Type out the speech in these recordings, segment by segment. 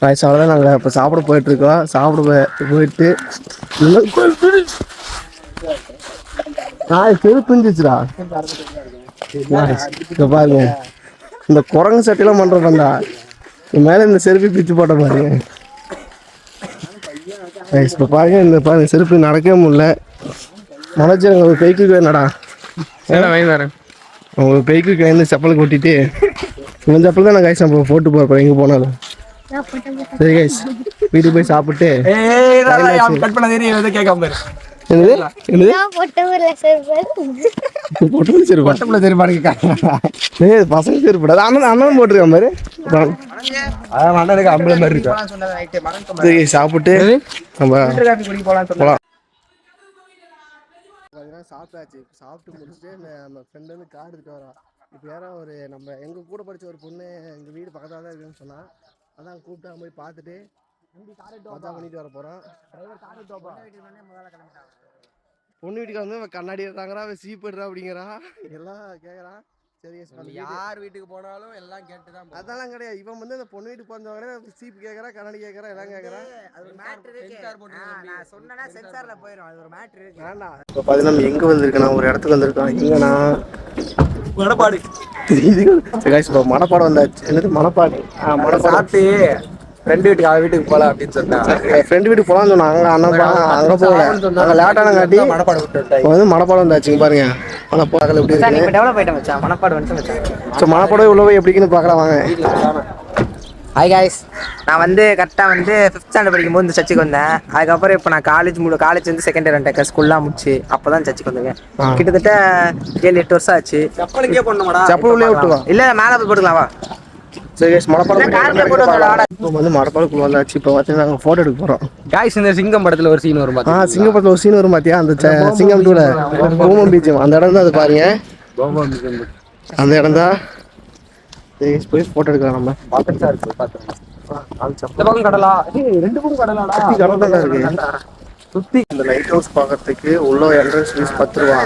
அவ்வளோதான். நாங்கள் இப்போ சாப்பிட போயிட்டுருக்கோம். போயிட்டு செருப்பு பிஞ்சிச்சுடா. இப்போ பாருங்க, இந்த குரங்கு சட்டையெல்லாம் பண்ணுறதாண்டா. மேலே இந்த செருப்பி பிச்சு போட்ட பாருங்க. இப்போ பாருங்க, இந்த பாருங்க செருப்பு நடக்கவே முடியல. மனோஜ் உங்களுக்கு பைக்கு என்னடா வாங்கி வரேன். உங்களுக்கு பைக்கு வந்து செப்பலுக்கு கொட்டிட்டு இந்த செப்பல் தான் நான் கைஸ் நம்ம போட்டு போகிறோம் எங்கே போனாலும். சரி கைஸ், வீட்டுக்கு போய் சாப்பிட்டு கேட்காம பசங்க செருப்பா அண்ணன் போட்டிருக்கான் பாரு. அண்ணனுக்கு அம்பளை மாதிரி இருக்கா. சாப்பிட்டு நம்ம போகலாம். சாப்பிட்டாச்சு. சாப்பிட்டு முடிச்சுட்டு நம்ம ஃப்ரெண்டு வந்து கார் எடுத்துட்டு வரோம். இப்போ யாரோ ஒரு நம்ம எங்கள் கூட படித்த ஒரு பொண்ணு எங்கள் வீடு பக்கத்தில் தான் இருக்குன்னு சொன்னால், அதான் கூப்பிட்டா போய் பார்த்துட்டு மஜா பண்ணிட்டு வர போகிறோம். பொண்ணு வீட்டுக்கு வந்து கண்ணாடி எடுறாங்கிறா, சீப் எடுறா அப்படிங்கிறா, எல்லாம் கேட்குறான். சரி, யார் வீட்டுக்கு போனாலும் எல்லாம் கேட்டுதான். அதெல்லாம் கிடையாது. இவன் வந்து அந்த பொண்ணு வீட்டுக்கு போனவங்க சீப் கேட்கறா, கண்ணாடி கேட்கறா, எல்லாம் கேட்கறா. இப்போ பார்த்தீங்கன்னா நம்ம எங்கே வந்திருக்கேன்னா ஒரு இடத்துக்கு வந்திருக்கோம். எங்கன்னா மணப்பாடு. இப்போ மணப்பாடு வந்தாச்சு. என்னது மணப்பாடு? சாப்பிட்டு ஃப்ரெண்டு வீட்டுக்கு போகலாம் அப்படின்னு சொன்னாங்க. ஃப்ரெண்டு வீட்டுக்கு போகலான்னு சொன்னாங்க. அங்கே போகல, அங்கே லேட்டான காட்டி மணப்பாடு விட்டு வந்து மணப்பாடு வந்தாச்சுங்க. பாருங்க மணப்பாடு எப்படி இருக்கு. டெவலப் ஆயிட்டேன் மச்சான். மணப்பாடு வந்து ஸோ மணப்பாடு உள்ள போய் எப்படின்னு பார்க்கலாம் வாங்க. ஹாய் காய்ஸ், நான் வந்து கரெக்டாக வந்து 5th ஸ்டாண்டர்ட் படிக்கும்போது இந்த சர்ச்சுக்கு வந்தேன். அதுக்கப்புறம் இப்போ நான் காலேஜ் வந்து செகண்ட் இயர் வந்துட்டேன். ஸ்கூல்லாம் முடிச்சு அப்போ தான் சர்ச்சுக்கு வந்துங்க. கிட்டத்தட்ட 7-8 வருஷம் ஆச்சு. செப்பலுக்கே போடணுமாடா? செப்பல் உள்ளே விட்டுவா. இல்லை, மேலே போய் போட்டுக்கலாவா? சரி கைஸ், மணப்பாடு இப்போ வந்து மணப்பாடுக்குள்ள வந்தாச்சு. இப்போ பார்த்தீங்கன்னா நாங்கள் ஃபோட்டோ எடுக்க போகிறோம். காய்ஸ், இந்த சிங்கம் படத்தில் ஒரு சீன் வரும். சிங்கம் படத்தில் ஒரு சீன் வரும் பார்த்தியா? அந்த சிங்கம் டூல கோமம் பீச் அந்த இடம் தான். அது பாருங்க, அந்த இடம் தான். போய் ஃபோட்டோ எடுக்கலாம் நம்ம. கடலா, 2 பக்கம் கடலாடா இருக்கு. சுற்றி இந்த லைட் ஹவுஸ் பார்க்கறதுக்கு உள்ள என்ட்ரன்ஸ் ஃபீஸ் 10 ரூபா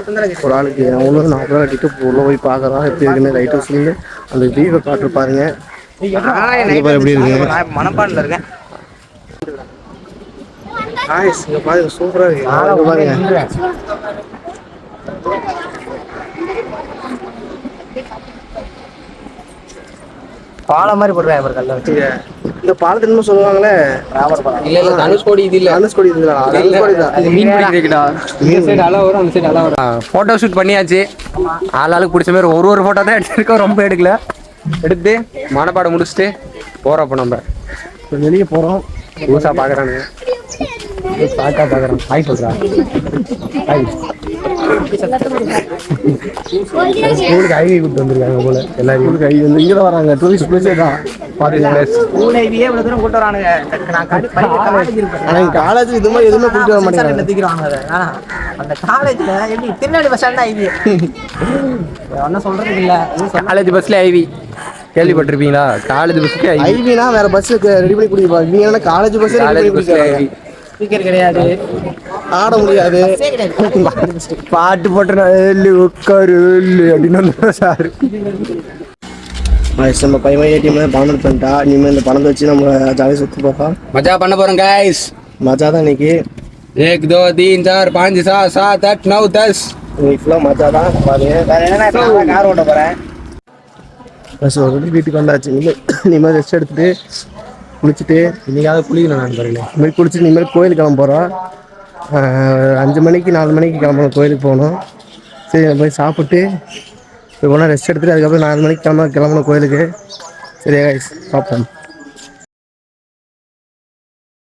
ஒரு ஆளுக்கு. உள்ள 40 ரூபா கட்டிட்டு உள்ள போய் பார்க்குறோம் எப்படி இருக்குன்னு. லைட் ஹவுஸ்லேருந்து அந்த வியூவை காட்டு பாருங்க எப்படி இருக்கு. மணப்பாடில் இருக்கேன். இங்கே பாருங்க, சூப்பராக இருக்கு பாருங்க. பாலம் மாதிரி போட்டுருக்காங்க கல்ல வச்சு. இந்த பாலத்துல சொல்லுவாங்களே, இல்ல தனுஷ்கோடி. இது இல்ல, தனுஷ்கோடி தான். மீன் பிடிக்கிறதுடா. இந்த சைடு அல வரும், அந்த சைடு அல வரும். போட்டோ ஷூட் பண்ணியாச்சு. ஆளாளுக்கு பிடிச்ச மாதிரி ஒரு போட்டோ தான் எடுத்துருக்கோம். ரொம்ப எடுக்கல. எடுத்து மணப்பாடு முடிச்சுட்டு போறப்போ நம்ம வெளியே போறோம். புதுசா பாக்குறானுங்க. ஹாய் சொல்றா. ஹாய். ஸ்கூலுக்கு ஐவி கூப்பிட்டு வந்திருக்காங்க போல. எல்லாரும் ஸ்கூலுக்கு ஐவி வந்து இங்கே தான் வராங்க. டூரிஸ்ட் பிளேஸே தான். காலேஜ் இது மாதிரி எதுவுமே கூப்பிட்டு வர மாட்டேங்கிறாங்க. அந்த காலேஜ்ல திருநெல்வேலி பஸ் ஸ்டாண்ட் ஐவி ஒன்னும் சொல்றது இல்ல. காலேஜ் பஸ்ல ஐவி கேள்விப்பட்டிருப்பீங்களா? காலேஜ் பஸ்க்கு ஐவினா வேற பஸ் ரெடி பண்ணி குடிப்பாங்க. நீங்க என்ன காலேஜ் பஸ் ஐவி ஸ்பீக்கர் கிடையாது, ஆட முடியாது, பாட்டு போட்டு உட்காரு அப்படின்னு சார். நம்ம பையன் ஏடிஎம்ல பணம் பண்ணிட்டா. இனிமேல் இந்த பணத்தை வச்சு நம்ம ஜாலியாக சுற்றி பார்ப்போம். மஜா பண்ண போறோம் கைஸ். மஜா தான் இன்னைக்கு. 1 2 3 4 5 6 7 8 9 10 இன்னைக்கு ஃபுல்லாக மஜா தான். பாருங்க, கார் ஓட்ட போகிறேன். வீட்டுக்கு வந்தாச்சு. இனிமேல் ரெஸ்ட் எடுத்துட்டு குளிச்சுட்டு இன்னைக்காவது குளிக்கணும் நண்பர்களே. இனிமேல் குளிச்சுட்டு இனிமேல் கோயிலுக்கு கிளம்ப போகிறோம். 5 மணிக்கு 4 மணிக்கு கிளம்பணும், கோயிலுக்கு போகணும். சரி, போய் சாப்பிட்டு இப்போ போனால் ரெஸ்ட் எடுத்துகிட்டு அதுக்கப்புறம் 4 மணிக்கு கிளம்பணும் கோயிலுக்கு. சரியா கைஸ், பார்ப்போம்.